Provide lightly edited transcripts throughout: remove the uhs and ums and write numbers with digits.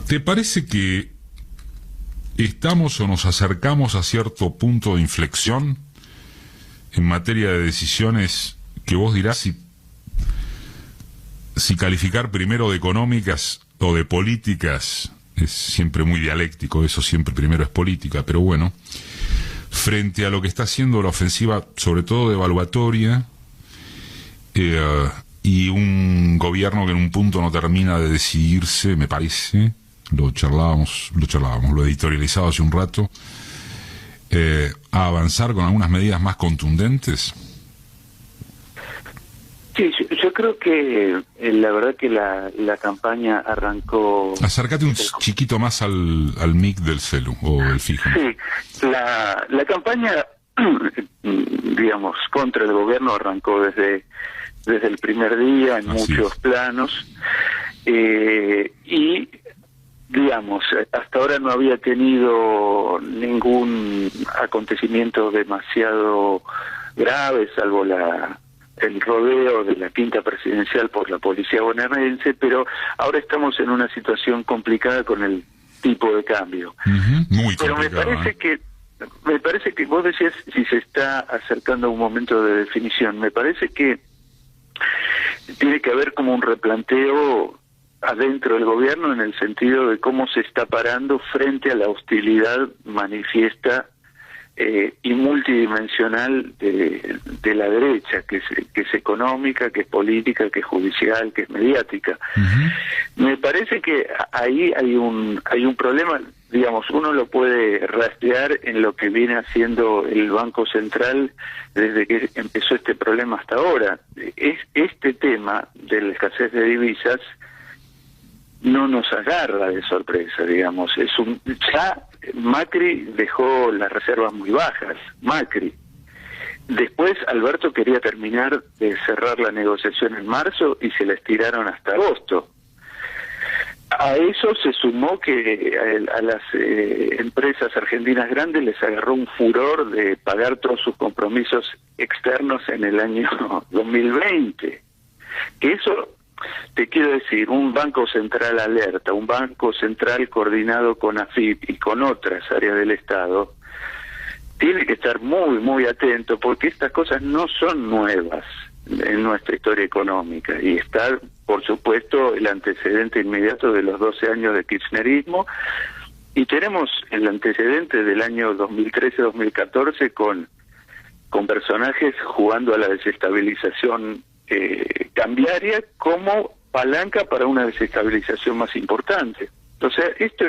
¿Te parece que estamos o nos acercamos a cierto punto de inflexión en materia de decisiones que vos dirás si calificar primero de económicas o de políticas? Es siempre muy dialéctico, eso siempre primero es política, pero bueno, frente a lo que está haciendo la ofensiva, sobre todo devaluatoria, y un gobierno que en un punto no termina de decidirse, me parece, lo charlábamos, lo editorializado hace un rato, a avanzar con algunas medidas más contundentes. Sí, yo creo que la verdad que la campaña arrancó... Acércate un chiquito más al mic del celu o el fijo. Sí, la campaña, digamos, contra el gobierno arrancó desde el primer día en Así muchos es. planos, y digamos, hasta ahora no había tenido ningún acontecimiento demasiado grave, salvo el rodeo de la quinta presidencial por la policía bonaerense, pero ahora estamos en una situación complicada con el tipo de cambio. Muy pero complicado. me parece que vos decías si se está acercando a un momento de definición. Me parece que tiene que haber como un replanteo adentro del gobierno en el sentido de cómo se está parando frente a la hostilidad manifiesta y multidimensional de la derecha, que es económica, que es política, que es judicial, que es mediática. Me parece que ahí hay un problema, digamos, uno lo puede rastrear en lo que viene haciendo el Banco Central desde que empezó este problema hasta ahora. Este tema de la escasez de divisas no nos agarra de sorpresa, digamos. Ya Macri dejó las reservas muy bajas, Macri. Después Alberto quería terminar de cerrar la negociación en marzo y se la estiraron hasta agosto. A eso se sumó que a las empresas argentinas grandes les agarró un furor de pagar todos sus compromisos externos en el año 2020. Que eso, te quiero decir, un Banco Central alerta, un Banco Central coordinado con AFIP y con otras áreas del Estado, tiene que estar muy, muy atento, porque estas cosas no son nuevas en nuestra historia económica, y está, por supuesto, el antecedente inmediato de los 12 años de kirchnerismo, y tenemos el antecedente del año 2013-2014 con personajes jugando a la desestabilización cambiaria como palanca para una desestabilización más importante. O sea, esto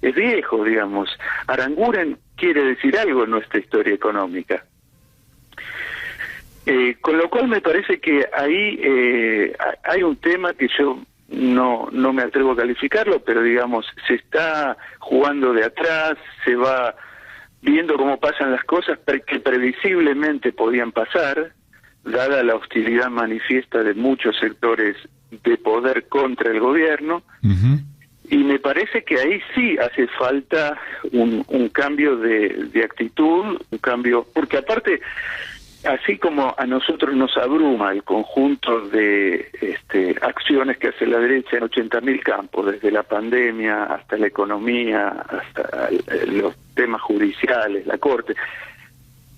es viejo, digamos. Aranguren quiere decir algo en nuestra historia económica. Con lo cual me parece que ahí hay un tema que yo no me atrevo a calificarlo, pero digamos, se está jugando de atrás, se va viendo cómo pasan las cosas que previsiblemente podían pasar, dada la hostilidad manifiesta de muchos sectores de poder contra el gobierno. Y me parece que ahí sí hace falta un cambio de actitud, un cambio, porque aparte, así como a nosotros nos abruma el conjunto de acciones que hace la derecha en 80.000 campos, desde la pandemia hasta la economía, hasta los temas judiciales, la corte,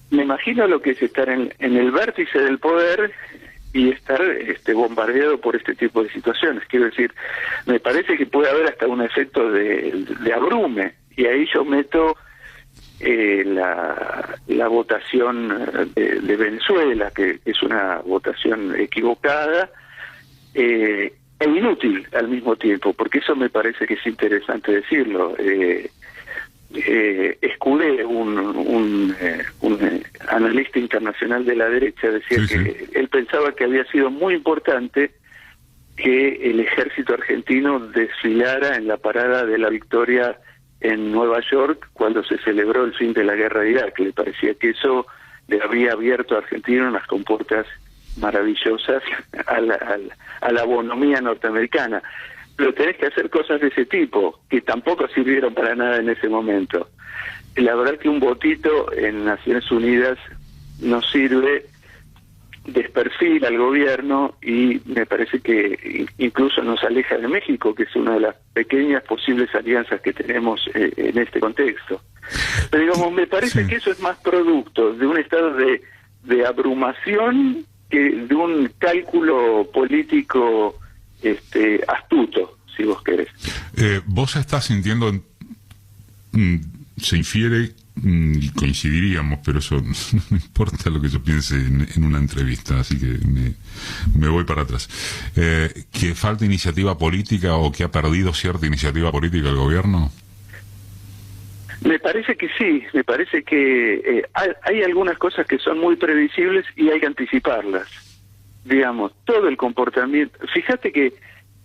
me imagino lo que es estar en el vértice del poder y estar bombardeado por este tipo de situaciones. Quiero decir, me parece que puede haber hasta un efecto de abrume, y ahí yo meto la votación de Venezuela, que es una votación equivocada e inútil al mismo tiempo, porque eso me parece que es interesante decirlo. Escudé, un analista internacional de la derecha, decía que él pensaba que había sido muy importante que el ejército argentino desfilara en la parada de la victoria en Nueva York cuando se celebró el fin de la guerra de Irak. Le parecía que eso le había abierto a Argentina unas compuertas maravillosas a la bonomía norteamericana. Pero tenés que hacer cosas de ese tipo, que tampoco sirvieron para nada en ese momento. La verdad que un votito en Naciones Unidas no sirve desperfila al gobierno y me parece que incluso nos aleja de México, que es una de las pequeñas posibles alianzas que tenemos en este contexto. Pero digamos, me parece que eso es más producto de un estado de abrumación que de un cálculo político astuto, si vos querés. Vos estás sintiendo, se infiere, y coincidiríamos, pero eso no importa lo que yo piense en una entrevista, así que me voy para atrás, que falta iniciativa política o que ha perdido cierta iniciativa política el gobierno. Me parece que sí, me parece que hay algunas cosas que son muy previsibles y hay que anticiparlas. Digamos, todo el comportamiento. Fíjate que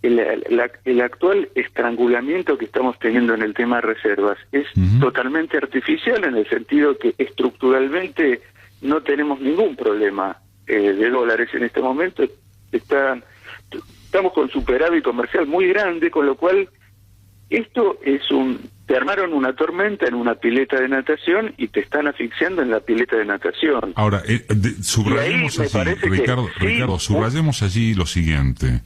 el actual estrangulamiento que estamos teniendo en el tema de reservas es totalmente artificial, en el sentido que estructuralmente no tenemos ningún problema de dólares en este momento. Estamos con superávit comercial muy grande, con lo cual esto es te armaron una tormenta en una pileta de natación y te están asfixiando en la pileta de natación. Ahora, subrayemos allí, Ricardo, subrayemos allí lo siguiente,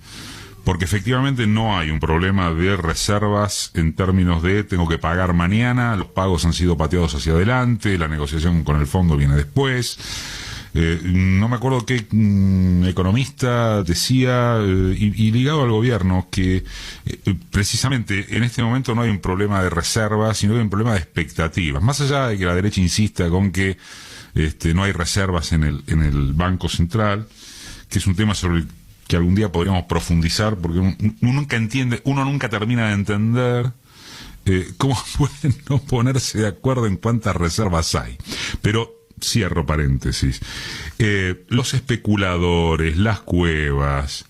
porque efectivamente no hay un problema de reservas en términos de tengo que pagar mañana, los pagos han sido pateados hacia adelante, la negociación con el fondo viene después. No me acuerdo qué economista decía, y ligado al gobierno, que precisamente en este momento no hay un problema de reservas, sino que hay un problema de expectativas. Más allá de que la derecha insista con que no hay reservas en el Banco Central, que es un tema sobre el que algún día podríamos profundizar, porque uno nunca termina de entender cómo pueden no ponerse de acuerdo en cuántas reservas hay. Pero cierro paréntesis. Los especuladores, las cuevas,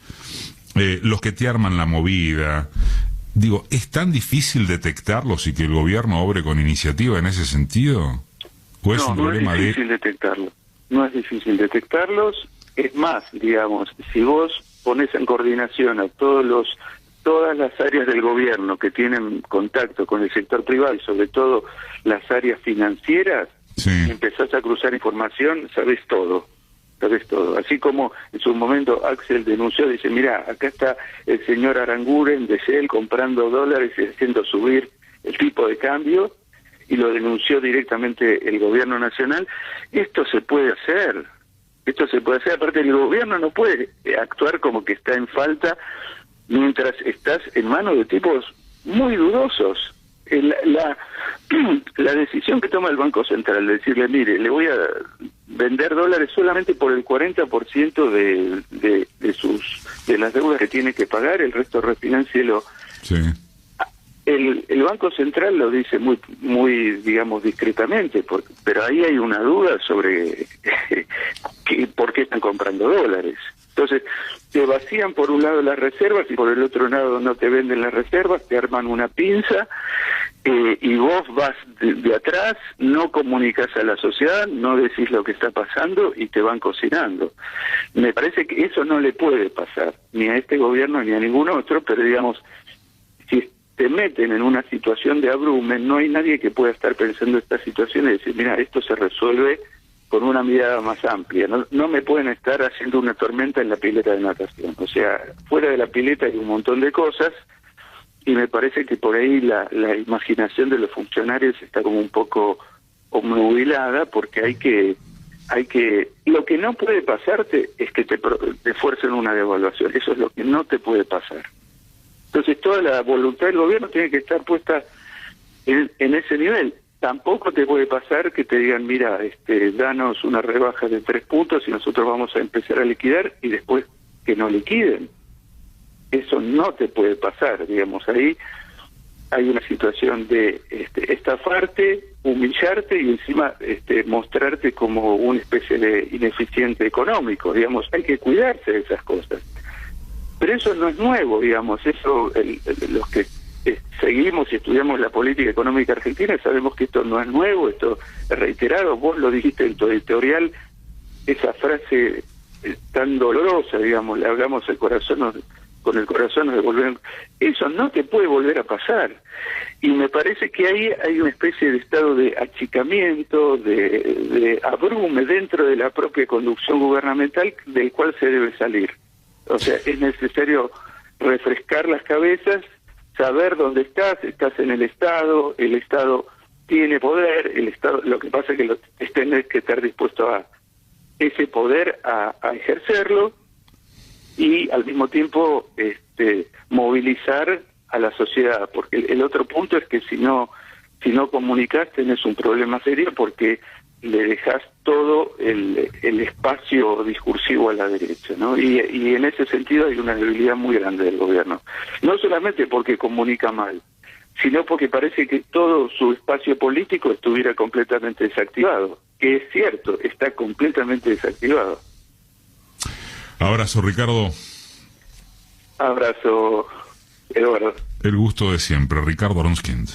los que te arman la movida, digo, ¿es tan difícil detectarlos y que el gobierno obre con iniciativa en ese sentido? ¿O es un problema no es difícil detectarlo. No es difícil detectarlos. Es más, digamos, si vos pones en coordinación a todas las áreas del gobierno que tienen contacto con el sector privado y sobre todo las áreas financieras, sí, empezás a cruzar información, sabés todo. Así como en su momento Axel denunció, dice, mira, acá está el señor Aranguren de Shell comprando dólares y haciendo subir el tipo de cambio, y lo denunció directamente el gobierno nacional. Esto se puede hacer, aparte el gobierno no puede actuar como que está en falta mientras estás en manos de tipos muy dudosos. La decisión que toma el Banco Central de decirle, mire, le voy a vender dólares solamente por el 40% de las deudas que tiene que pagar, el resto refinancielo. Sí. El Banco Central lo dice muy digamos, discretamente, pero ahí hay una duda sobre por qué están comprando dólares. Entonces, te vacían por un lado las reservas y por el otro lado no te venden las reservas, te arman una pinza, y vos vas de atrás, no comunicas a la sociedad, no decís lo que está pasando y te van cocinando. Me parece que eso no le puede pasar, ni a este gobierno ni a ningún otro, pero digamos, si te meten en una situación de abrume, no hay nadie que pueda estar pensando esta situación y decir, mira, esto se resuelve con una mirada más amplia. No me pueden estar haciendo una tormenta en la pileta de natación. O sea, fuera de la pileta hay un montón de cosas, y me parece que por ahí la imaginación de los funcionarios está como un poco obnubilada, porque hay que lo que no puede pasarte es que te fuercen una devaluación. Eso es lo que no te puede pasar. Entonces toda la voluntad del gobierno tiene que estar puesta en ese nivel. Tampoco te puede pasar que te digan, mira, danos una rebaja de 3 puntos y nosotros vamos a empezar a liquidar, y después que no liquiden. Eso no te puede pasar, digamos. Ahí hay una situación de estafarte, humillarte y encima mostrarte como una especie de ineficiente económico, digamos. Hay que cuidarse de esas cosas. Pero eso no es nuevo, digamos. Eso los que seguimos y estudiamos la política económica argentina sabemos que esto no es nuevo, esto es reiterado. Vos lo dijiste en tu editorial, esa frase tan dolorosa, digamos, le hablamos al corazón con el corazón nos devolvieron. Eso no te puede volver a pasar. Y me parece que ahí hay una especie de estado de achicamiento, de abrume dentro de la propia conducción gubernamental del cual se debe salir. O sea, es necesario refrescar las cabezas, saber dónde estás en el Estado tiene poder, el Estado, lo que pasa es que tenés que estar dispuesto a ese poder a ejercerlo y al mismo tiempo movilizar a la sociedad, porque el otro punto es que si no comunicas tenés un problema serio porque le dejas todo el espacio discursivo a la derecha, ¿no? Y en ese sentido hay una debilidad muy grande del gobierno, no solamente porque comunica mal, sino porque parece que todo su espacio político estuviera completamente desactivado, que es cierto, está completamente desactivado. Abrazo, Ricardo. Abrazo, Eduardo. El gusto de siempre, Ricardo Aronskind.